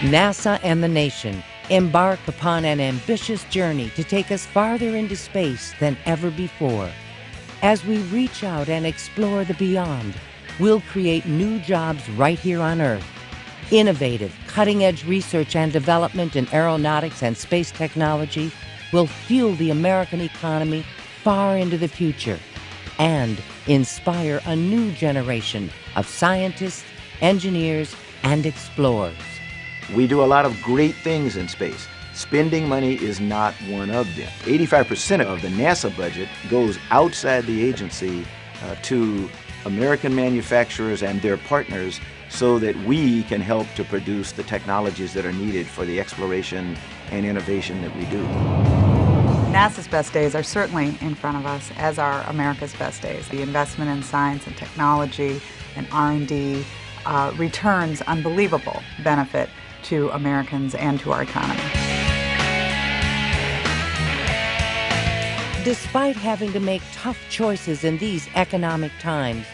NASA and the nation embark upon an ambitious journey to take us farther into space than ever before. As we reach out and explore the beyond, we'll create new jobs right here on Earth. Innovative, cutting-edge research and development in aeronautics and space technology will fuel the American economy far into the future and inspire a new generation of scientists, engineers, and explorers. We do a lot of great things in space. Spending money is not one of them. 85% of the NASA budget goes outside the agency to American manufacturers and their partners so that we can help to produce the technologies that are needed for the exploration and innovation that we do. NASA's best days are certainly in front of us, as are America's best days. The investment in science and technology and R&D returns unbelievable benefit to Americans and to our economy. Despite having to make tough choices in these economic times,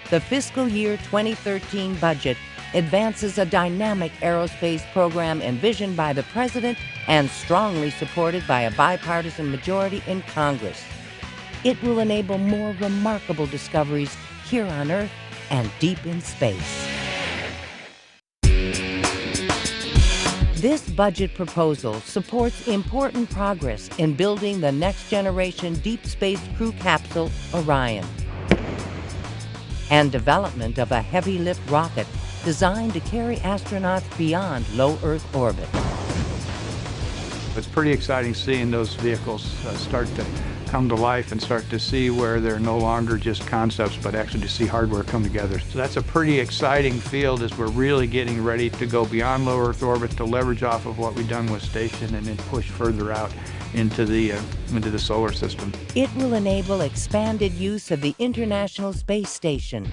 the fiscal year 2013 budget advances a dynamic aerospace program envisioned by the President and strongly supported by a bipartisan majority in Congress. It will enable more remarkable discoveries here on Earth and deep in space. This budget proposal supports important progress in building the next-generation deep space crew capsule, Orion, and development of a heavy-lift rocket designed to carry astronauts beyond low Earth orbit. It's pretty exciting seeing those vehicles start to come to life and start to see where they're no longer just concepts, but actually to see hardware come together. So that's a pretty exciting field as we're really getting ready to go beyond low Earth orbit to leverage off of what we've done with Station and then push further out into the solar system. It will enable expanded use of the International Space Station.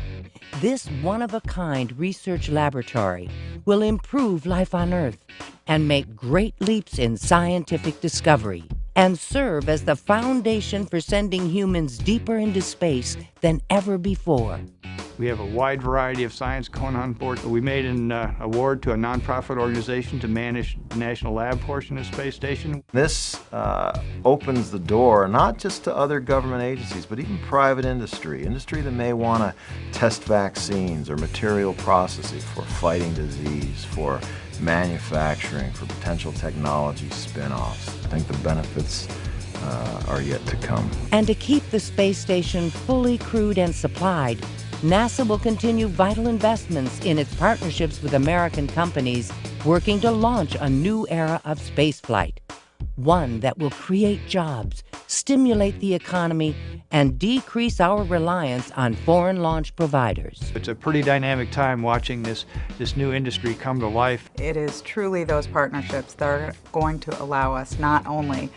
This one-of-a-kind research laboratory will improve life on Earth and make great leaps in scientific discovery and serve as the foundation for sending humans deeper into space than ever before. We have a wide variety of science going on board. We made an award to a nonprofit organization to manage the national lab portion of Space Station. This opens the door not just to other government agencies, but even private industry that may want to test vaccines or material processing for fighting disease, for manufacturing, for potential technology spin-offs. I think the benefits are yet to come. And to keep the space station fully crewed and supplied, NASA will continue vital investments in its partnerships with American companies working to launch a new era of spaceflight, one that will create jobs, stimulate the economy, and decrease our reliance on foreign launch providers. It's a pretty dynamic time watching this new industry come to life. It is truly those partnerships that are going to allow us not only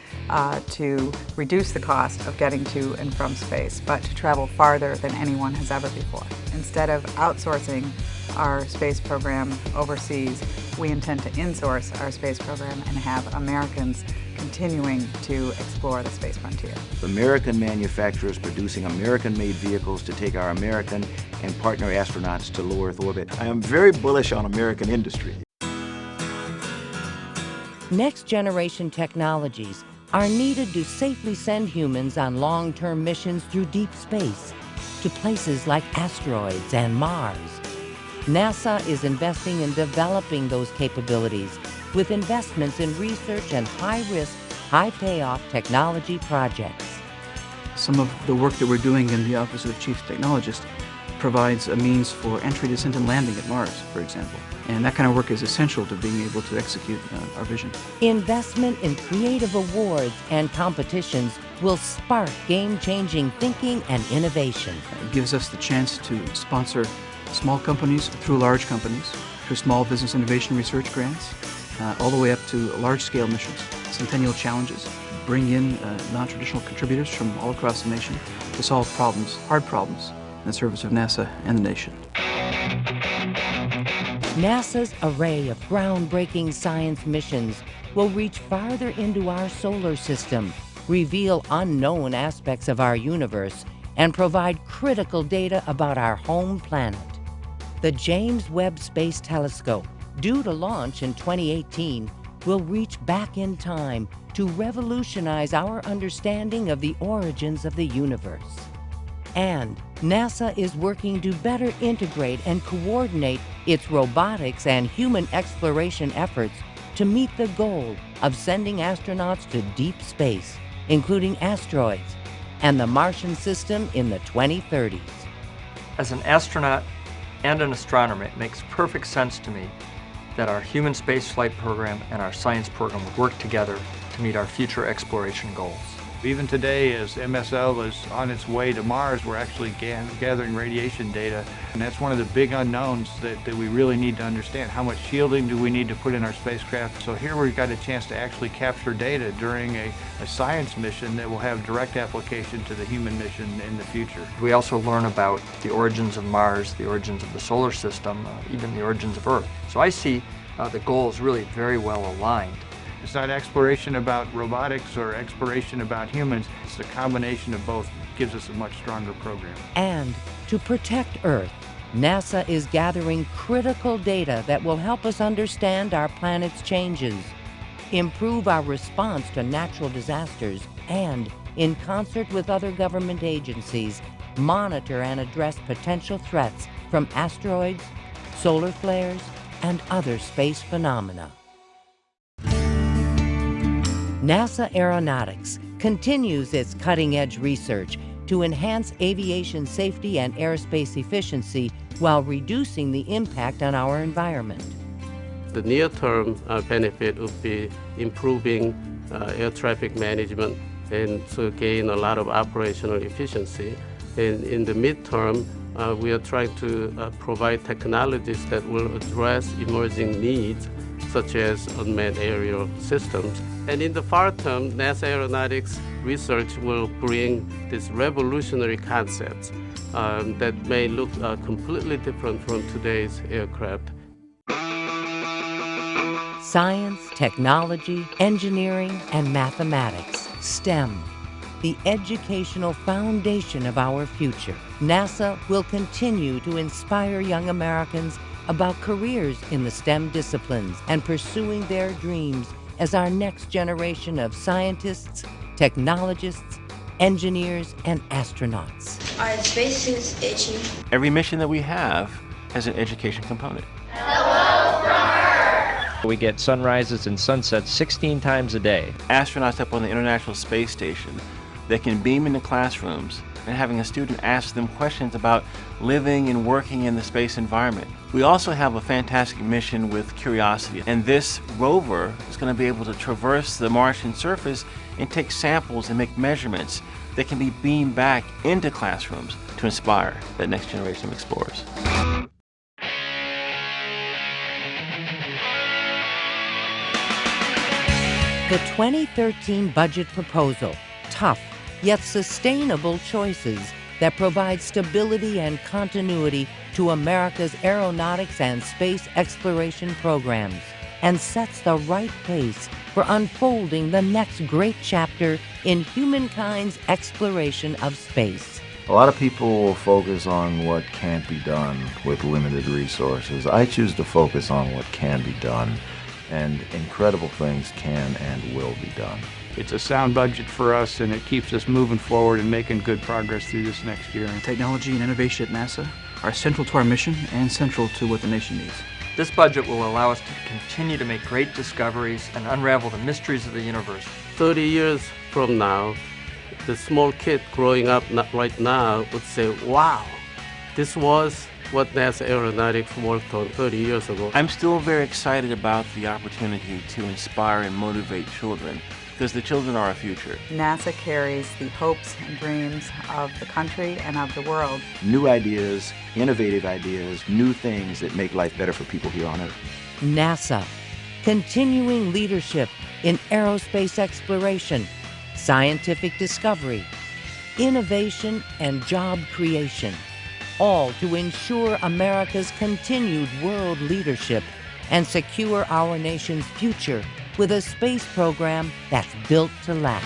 to reduce the cost of getting to and from space, but to travel farther than anyone has ever before. Instead of outsourcing our space program overseas, we intend to insource our space program and have Americans continuing to explore the space frontier. American manufacturers producing American-made vehicles to take our American and partner astronauts to low Earth orbit. I am very bullish on American industry. Next-generation technologies are needed to safely send humans on long-term missions through deep space to places like asteroids and Mars. NASA is investing in developing those capabilities with investments in research and high-risk, high-payoff technology projects. Some of the work that we're doing in the Office of the Chief Technologist provides a means for entry, descent, and landing at Mars, for example. And that kind of work is essential to being able to execute our vision. Investment in creative awards and competitions will spark game-changing thinking and innovation. It gives us the chance to sponsor small companies through large companies, through small business innovation research grants, all the way up to large-scale missions, centennial challenges, bring in non-traditional contributors from all across the nation to solve problems, hard problems, in the service of NASA and the nation. NASA's array of groundbreaking science missions will reach farther into our solar system, reveal unknown aspects of our universe, and provide critical data about our home planet. The James Webb Space Telescope due to launch in 2018, will reach back in time to revolutionize our understanding of the origins of the universe. And NASA is working to better integrate and coordinate its robotics and human exploration efforts to meet the goal of sending astronauts to deep space, including asteroids, and the Martian system in the 2030s. As an astronaut and an astronomer, it makes perfect sense to me that our human spaceflight program and our science program would work together to meet our future exploration goals. Even today, as MSL is on its way to Mars, we're actually gathering radiation data, and that's one of the big unknowns that we really need to understand. How much shielding do we need to put in our spacecraft? So here we've got a chance to actually capture data during a science mission that will have direct application to the human mission in the future. We also learn about the origins of Mars, the origins of the solar system, even the origins of Earth. So I see the goals really very well aligned. It's not exploration about robotics or exploration about humans. It's the combination of both that gives us a much stronger program. And to protect Earth, NASA is gathering critical data that will help us understand our planet's changes, improve our response to natural disasters, and, in concert with other government agencies, monitor and address potential threats from asteroids, solar flares, and other space phenomena. NASA Aeronautics continues its cutting-edge research to enhance aviation safety and airspace efficiency while reducing the impact on our environment. The near-term benefit would be improving air traffic management and to gain a lot of operational efficiency. And in the midterm, we are trying to provide technologies that will address emerging needs, such as unmanned aerial systems. And in the far term, NASA Aeronautics research will bring these revolutionary concepts that may look completely different from today's aircraft. Science, technology, engineering, and mathematics, STEM, the educational foundation of our future. NASA will continue to inspire young Americans about careers in the STEM disciplines and pursuing their dreams as our next generation of scientists, technologists, engineers, and astronauts. Our space is itchy. Every mission that we have has an education component. Hello from Earth! We get sunrises and sunsets 16 times a day. Astronauts up on the International Space Station, they can beam into classrooms and having a student ask them questions about living and working in the space environment. We also have a fantastic mission with Curiosity, and this rover is going to be able to traverse the Martian surface and take samples and make measurements that can be beamed back into classrooms to inspire that next generation of explorers. The 2013 budget proposal, tough yet sustainable choices that provide stability and continuity to America's aeronautics and space exploration programs, and sets the right pace for unfolding the next great chapter in humankind's exploration of space. A lot of people will focus on what can't be done with limited resources. I choose to focus on what can be done, and incredible things can and will be done. It's a sound budget for us, and it keeps us moving forward and making good progress through this next year. Technology and innovation at NASA are central to our mission and central to what the nation needs. This budget will allow us to continue to make great discoveries and unravel the mysteries of the universe. 30 years from now, the small kid growing up right now would say, wow, this was what NASA Aeronautics worked on 30 years ago. I'm still very excited about the opportunity to inspire and motivate children, because the children are our future. NASA carries the hopes and dreams of the country and of the world. New ideas, innovative ideas, new things that make life better for people here on Earth. NASA, continuing leadership in aerospace exploration, scientific discovery, innovation, and job creation, all to ensure America's continued world leadership and secure our nation's future with a space program that's built to last.